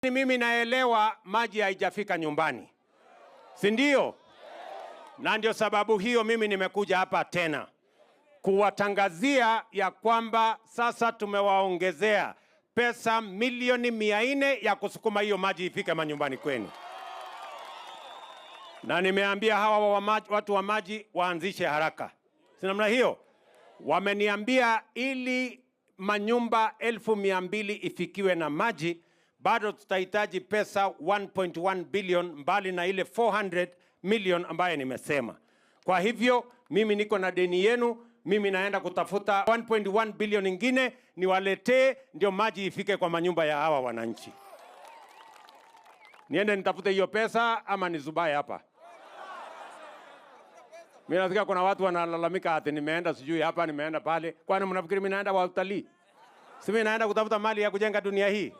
Mimi naelewa maji haijafika nyumbani, si ndio? Na ndio sababu hiyo mimi nimekuja hapa tena kuwatangazia ya kwamba sasa tumewaongezea pesa milioni 400 ya kusukuma hiyo maji ifike manyumbani kwenu. Na nimeambia hawa watu wa maji waanzishe haraka. Si namna hiyo? Wameniambia ili manyumba 1200 ifikiwe na maji, bado tutahitaji pesa 1.1 billion mbali na ile 400 million ambaye nimesema. Kwa hivyo mimi niko na deni yenu, mimi naenda kutafuta 1.1 billion ingine niwaletee, ndio maji ifike kwa manyumba ya hawa wananchi. Niende nitafute hiyo pesa ama nizubaye hapa? Mimi nasikia kuna watu wanalalamika ati nimeenda sijui hapa nimeenda pale. Kwani mnafikiri mimi naenda kwa utalii? Si mimi naenda kutafuta mali ya kujenga dunia hii.